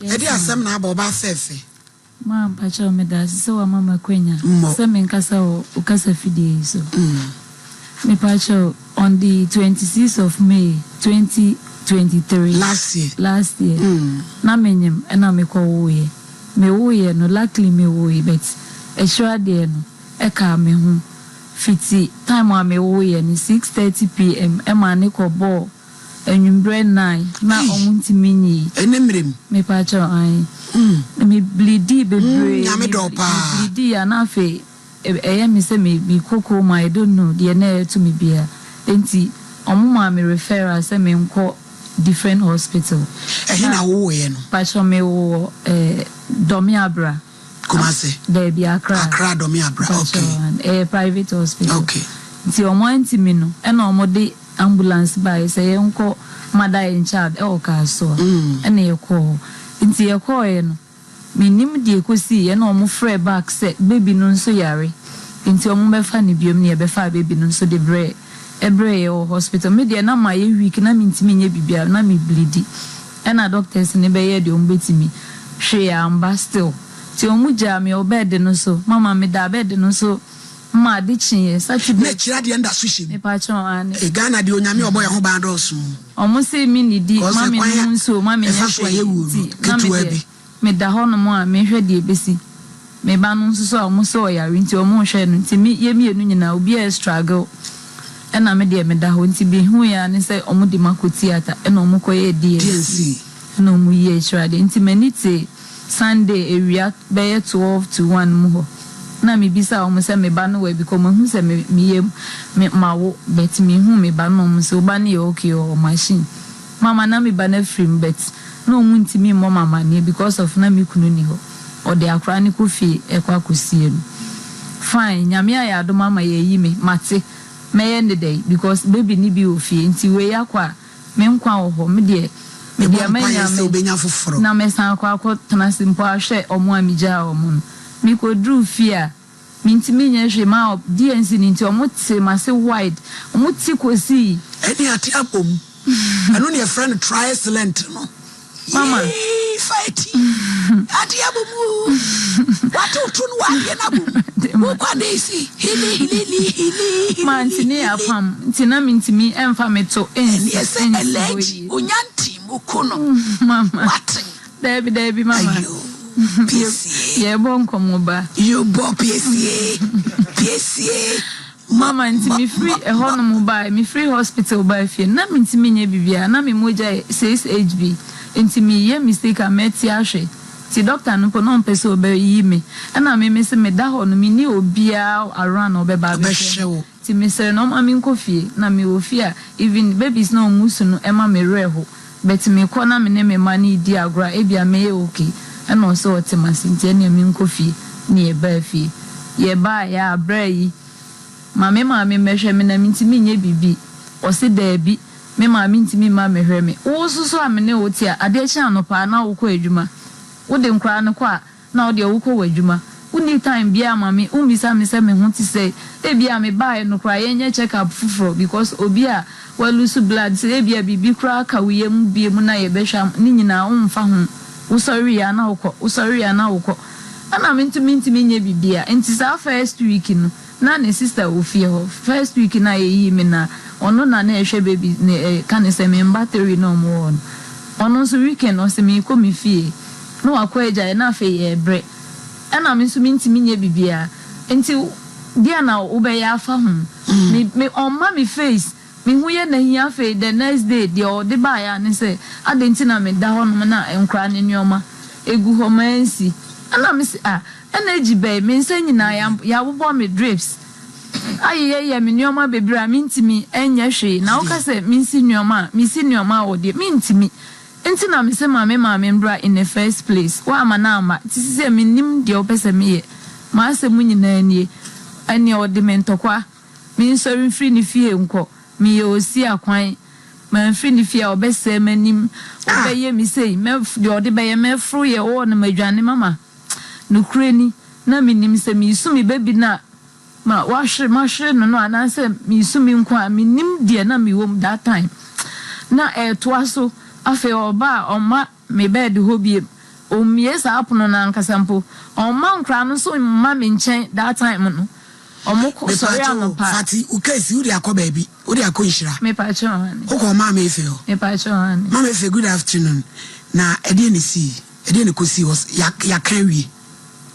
Edi asem na aba oba fefe. Ma pacha me da so wa mama kwenya. Se me nkasa o ukasa fidie so. Me pacha on the 26th of May 2023 last year na menyem na me ko woye me woye no luckily me woye but e sure dey no e ka me hu fiti time a me woye ni 6:30 p.m. e ma ne ko ball enwumbre 9 na omuntimi nyi enemrem me pacha ai me bleedi bebre me do pa bleedi ya na fe e me se me koko ma I don't know the na to me bia enti omuma me referral say me nko different hospital na wo ye no pacho me wo Domi Abra Kumasi there be Accra Domi Abra okay private hospital okay nti omo anti me no e na omo de ambulance by say nko mother in child e o ka so e na ye call nti ye call ye no minim de ekosi ye na omo free back say baby no nso yare nti omo be fa ne biom ne ye be fa baby no nso de bre ebre o hospital me de na ma ye week na mintimi nye bibia na me bleedi e na doctors ne be ye de omo betimi hwe ya amba still ti omo ja me obed no so mama me da bed no so ma de chin Saturday na kira de nda sushi me pa chon an e Ghana de onyame obo ye ho ba ndosu omo se mi ni di mama no so mama nya hwe me da ho no mo a me hwe de ebesi me ba no so omo so yare nti omo hwe no nti me ye mienu nyina obi e struggle ena me de me da ho nti bi hu ya ne say omo di makoti ata ena omo koye DNC no mu ye chirade nti manite Sunday area be 12 to 1 mu ho na me bisa omo say me ba no we because hu say me mawo bet me hu me ba no omo say oba ne okay o machine mama na me ba na free bet no omo nti me mo mama ne because of na me kunu ni ho o de akra ne ko fie e kwa kosie no fine nyame ya do mama ye yi me mate me end the day because baby ni bi ofie nti we yakwa me nkwa ho me de amanya me obenya foforo na me san kwa tanasimpo ahwe omo amija omo mi ko dru fia mi ntimi nya hwe ma DNC ni nti omo te ma se wide omo ti kosi eni ati abom anu ne friend try excellent no mama fight ati abom what to no wa na bom wo kwa desi hili man tini afam tina mi ntimi emfa meto ensi onyanti mukono mama what Debbie mama ye bon komo ba you bo PSA mama ntimi free e hono mo ba mi free hospital ba fie na mi ntimi nya bibia na mi moja 6HB ntimi ye mistake ameti ahwe ti doctor no po no mpese obayi me na me se me da ho no mi ni obia around obeba be ti me se no ma mi nkofie na me ofia even babies na omusu no e ma me reho but me ko na me ne me mani di agora e bia me okay e no so otimasi nti na mi nkofie ni e ba fie ye ba ya abrai mama me mehwe me na mi ntimi nye bibi o se da bi me mama ntimi ma mehwe me wo so amene wo ti ade chia no pa na wo ko adwuma wo de nkra no kwa na wo de wo ko wadwuma uni time bia mama umisa me se me hu ti say e bia me bae no kra ye nya check up fufuro because obi a wa lose blood say e bia bibi kra ka wo yem bia mu na ye behwa ni nyina wo mfa ho wo sorry ya na wo ko ana me ntimi nye bibia enti sa first week no na ne sister ofie ho first week na ye me na ono na ehwe baby ne kan se me battery no mo ono so weekend o se me ko me fie no akwaja na fe ye bre ana me so ntimi nye bibia enti dia na obeya afa ho me on ma me face me hu ye na hia fe the next day the o de ba ya ne se adenti na me da ho no na enkra ne nyoma egu ho mansi ana me se energy be me nsa nyina ya bobo me drips aye me nyoma bebra me ntimi enye hwe na wo ka se me nsi nyoma wo de me ntimi enti na me se mama mbra in the first place wa ama ti se me nim de opese me ye ma se mu nyina nie ani o de mentokwa me nso mfiri ni fie nko me ye osi akwan ma mfiri ni fie obese manim obeye mi sei me de o de beye me fru ye wo na madwane mama no kreni na me nim se me su me baby na ma wahre no ananse me su me nko a me nim de na me wom that time na to aso afi oba oma me bed hobie yes apono na nkasampo on man kra no so mma me nchen that time no omoko sorry am pa fati ukesi uri akọ baby uri akọ nhira me pa cho ani oko ma me fe o me pa cho ani ma me fe good afternoon na ede ne si ede ne kosi was ya kan wi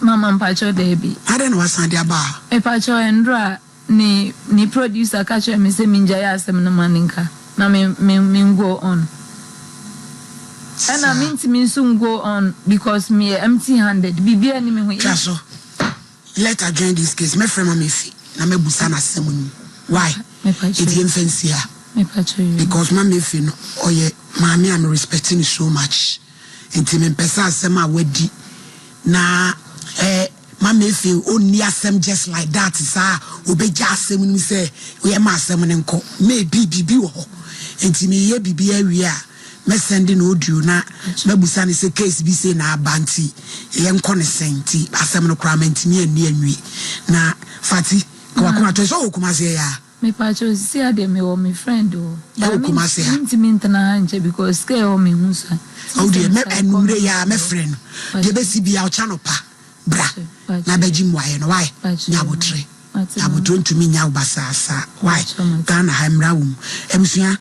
mama pa cho debi ade no wasan dia ba me pa cho endra ni producer ka cho me se minja ya asem no maninka na me go on. And I mean to me soon go on because me empty handed. Bibi ani me hu. Chaso. Let her join this case. My friend me fi. Na me busa na semuni. Why? It yen fancy her. Because my me fi no. Oh yeah, mommy I'm respecting you so much. Inti me pesa asema wedi. Na my me fi only asem just like that. Sa obeja asem ni say we ma asem nko. Me bibi wo. Inti me ye bibi awia. Me sending audio na me busa ni se case bi say na abanti yen ko ne senti asem no kramenti ni anwi na fati kwa to so kuma say ya me pa cho si ade me wo me friend o ya kuma say intimate na nche because ke o me husa o de me enure ya me friend de be si bia o channel pa bra na beji mwaye no why nya botre abotro ntumi nya obasasa why Ghana ha mra wum emsua